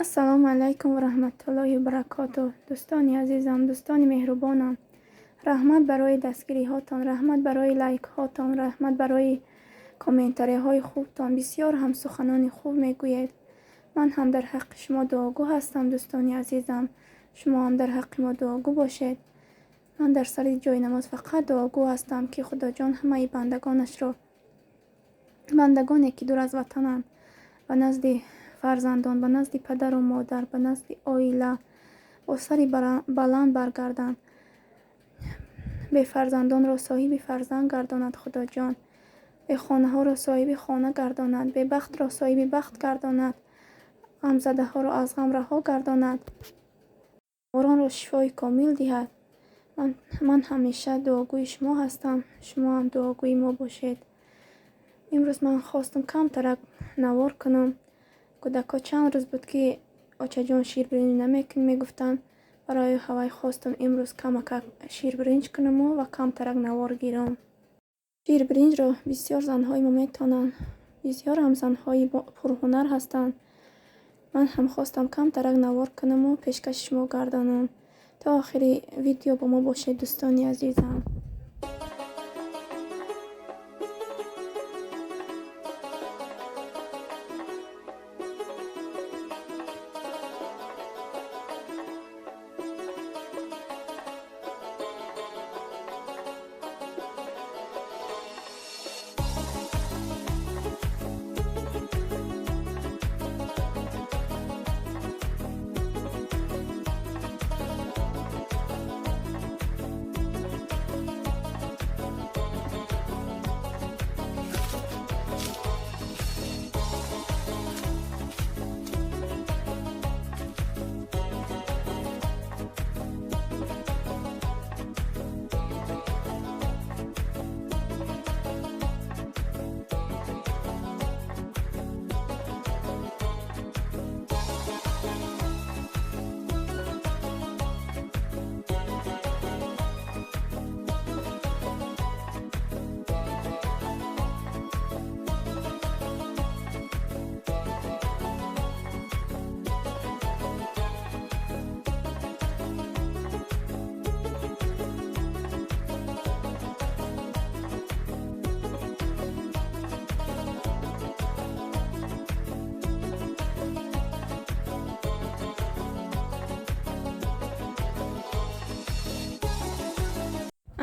ассалому алайкум ва раҳматуллоҳи ва баракатуҳ. Дӯстони азизам, дӯстони меҳрубонам, раҳмат барои дастгириҳотон, раҳмат барои лайкҳотон, раҳмат барои комментарияҳои хубтон. Бисёр ҳам суханони хуб мегӯед. Ман ҳам дар ҳаққи шумо дуогӯ ҳастам. Дӯстони азизам, шумо ҳам дар ҳаққи мо дуогӯ бошед. ман дар сари ҷойи намоз фақат дуогӯ ҳастам, ки худоҷон ҳамаи бандагонашро, бандагоне ки дур аз ватананд, ба назди фарзандон, ба назди падару модар, ба назди оила бо сари баланд баргарданд. бефарзандонро соҳиби фарзанд гардонад худоҷон. бехонаҳоро соҳиби хона гардонад. бебахтро соҳиби бахт гардонад. ғамзадаҳоро аз ғам раҳо гардонад. беморонро шифои комил диҳад. ман ҳамеша дуогӯи шумо ҳастам. шумо ҳам дуогӯи мо бошед. имрӯз ман хостам камтарак навор кунам. кӯдако чанд рӯз буд ки очаҷон ширбиринҷ намекунӣ мегуфтанд. барои ҳавай хостам имрӯз камакак ширбиринҷ кунаму ва камтарак навор гирам. ширбиринҷро бисёр занҳои мо метонанд. бисёр ҳам занҳои пурҳунар ҳастанд. ман ҳам хостам камтарак навор кунаму пешкаши шумо гардонам. то охири видео бо мо бошед дӯстони азизам.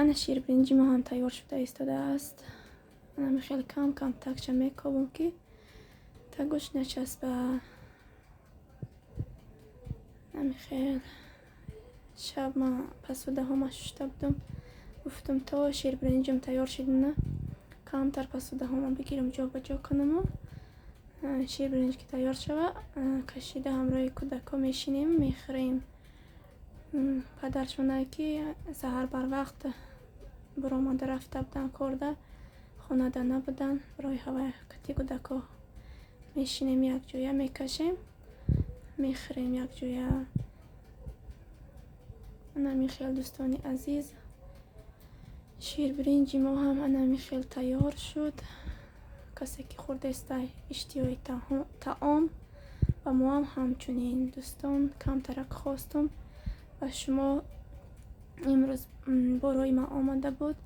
ана ширбиринҷи мо ҳам тайёр шуда истодааст. ана хеле кам кам такча мекобам ки тагош начаспа. намихел шаб ман пасудаҳома шушта будам. гуфтам то ширбиринҷам тайёр шидна камтар пасудаҳома бигирам ҷобаҷо кунаму ширбиринҷ ки тайёр шава кашида ҳамроҳи кӯдако мешинем мехӯрем. падаршона ки саҳар барвақт баромада рафта буданд корда, хонада набуданд. барои ҳавай кати кӯдако мешинем якҷоя, мекашем, мехӯрем якҷоя. анамихел дӯстони азиз, ширбиринҷи мо ҳам анамихел тайёр шуд. касе ки хӯрдеста иштиёи таом ва мо ҳам ҳамчунин. дӯстон, камтарак хостум ва шумо имрӯз борои ман омада буд,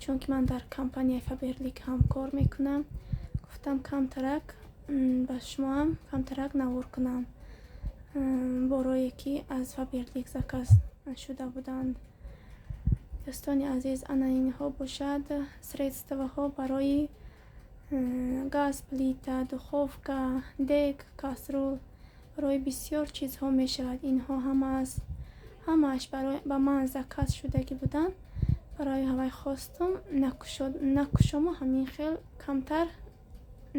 чунки ман дар компанияи Фаберлик ҳам кор мекунам. гуфтам камтарак ба шумо ҳам камтарак навор кунам борое ки аз Фаберлик заказ шуда буданд. дӯстони азиз, ана инҳо бошад средстваҳо барои газ плита, духовка, дег, касрул, барои бисёр чизҳо мешавад. инҳо ҳамааш ба ман заказ шудагӣ буданд. барои ҳавай хостум накушому ҳамин хел камтар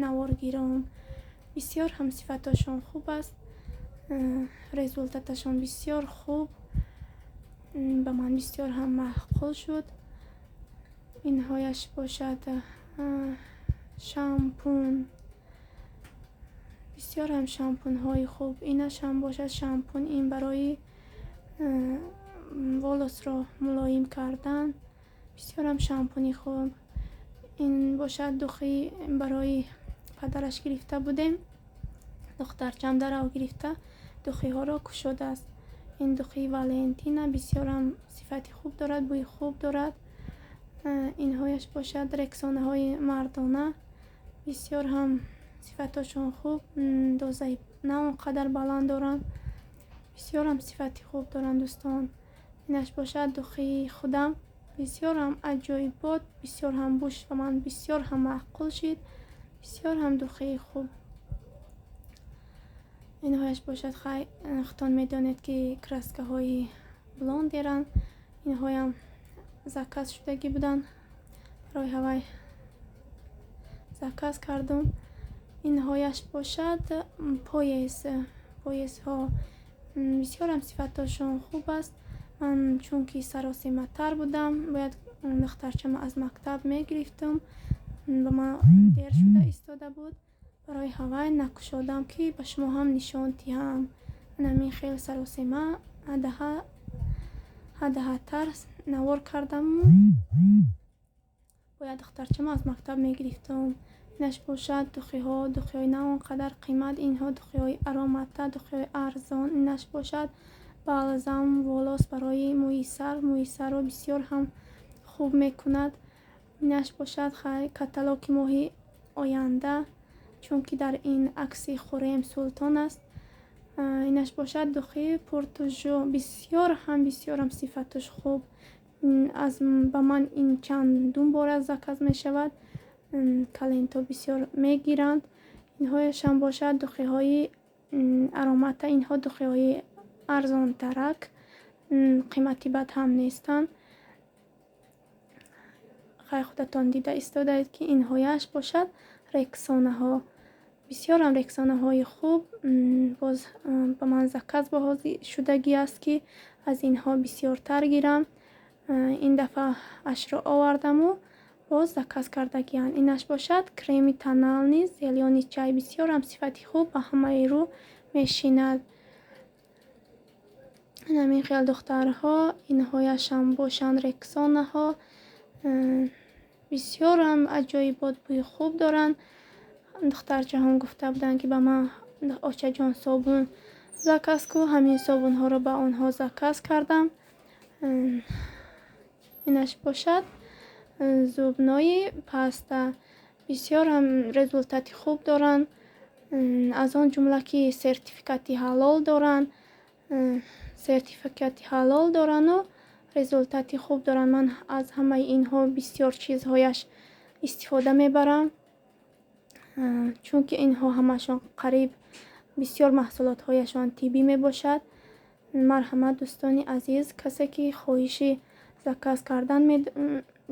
навор гирам. бисёр ҳам сифаташон хуб аст. результаташон бисёр хуб, ба ман бисёр ҳам маъқул шуд. инҳояш бошад шампун, бисёр ҳам шампунҳои хуб. инаш ҳам бошад шампун, ин барои волосро мулоим кардан. бисёр ҳам шампуни хуб. ин бошад духи барои падараш гирифта будем. духтарчам дарав гирифта دخی ها را کشوده است. این دخی والنتینا بسیار هم صفت خوب دارد، بوی خوب دارد. اینهایش باشد رکسانه های مردانه، بسیار هم صفتاشون خوب، دوزه نه اونقدر بلند دارن، بسیار هم صفت خوب دارن دوستان. اینش باشد دخی خودم، بسیار هم عجایب بود، بسیار هم بوش و من بسیار هم معقول شد، بسیار هم دخی خوب. اینهایش باشد ختان میدانید که کرسکه های بلند دیرن. اینهای هم زکاس شدگی بودن، برای هوای زکاس کردم. اینهایش باشد پاییز ها بسیار هم صفتاشون خوب است. من چون که سراسیمه تر بودم باید دخترچم از مکتب میگرفتم و من دیر شده ایستاده بود، برای هوای نکشادم که به شما هم نشان دهم. نمی خیلی سراسیمه هده تر نوار کردم، باید دخترچم از مکتب میگرفتم. اینش باشد دخی های نه اونقدر قیمت، اینها دخی های ارامته، دخی های ارزان. اینش باشد بالزام ولاس برای موی سر رو بسیار هم خوب میکند. اینش باشد کتالوگ ماهی آینده، چون که در این عکس خوریم سلطان است. اینش باشد دخی پورتوژو، بسیار هم صفتش خوب. از با من این چندون بار از زکاز می شود، کلینتو بسیار می گیرند. اینهایش هم باشد دخی های ارامته، اینها دخی های ارزان ترک، قیمتی بد هم نیستند. خیلی خودتان دیده ایستاده اید که اینهایش باشد رکسانه ها، بسیار هم رکسانه های خوب. باز با من زکاز بازی شدگی است که از اینها بسیار تر گیرم. این دفعه اش را آوردم و باز زکاز کردگی هست. اینش باشد کرمی تنال نیز زلیانی چای، بسیار هم صفتی خوب به همه رو میشیند. همین خیال دخترها اینهایش هم باشند رکسانه ها، بسیار هم عجایبات بوی خوب دارن. دخترچه هم گفته بودن که به من آچه جان صابون زکاز کو، همین صابون ها رو به آنها زکاز کردم. اینش باشد زبنای پاستا، بسیار هم رزولتاتی خوب دارن، از آن جمله که سرتیفیکاتی حلال دارن و رزولتاتی خوب دارن. من از همه اینها بسیار چیزهایش استفاده میبرم، چون که اینها همشون قریب بسیار محصولات هایشان طبی می باشد. مرحمت دوستانی عزیز، کسی که خواهشی زکاز کردن می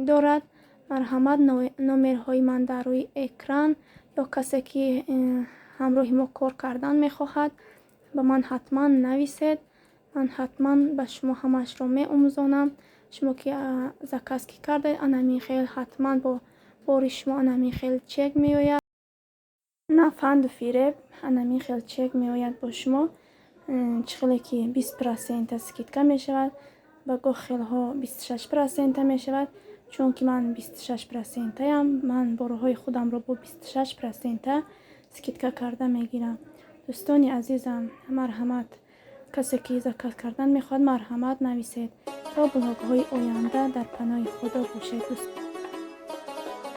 دارد، مرحمت نمرهای من در روی اکران، یا کسی که همراه ما کار کردن می خواهد به من حتما نویسید. من حتما به شما همش را می آموزانم. شما که زکاز کی کرده انمی خیل حتما با بار شما انمی خیل چک می آید، نه فند و فیرب، انمی خیل چک می آید با شما. چخیلی که 20% سکیتکا می شود، با خیل ها 26% می شود، چون که من 26% هم من باروهای خودم را با 26% سکیتکا کرده می گیرم. دوستانی عزیزم، مرحمت کسی که زکاز کردن می خواهد مرحمت نویسید تا بلاگ های آینده در پناه خدا باشید.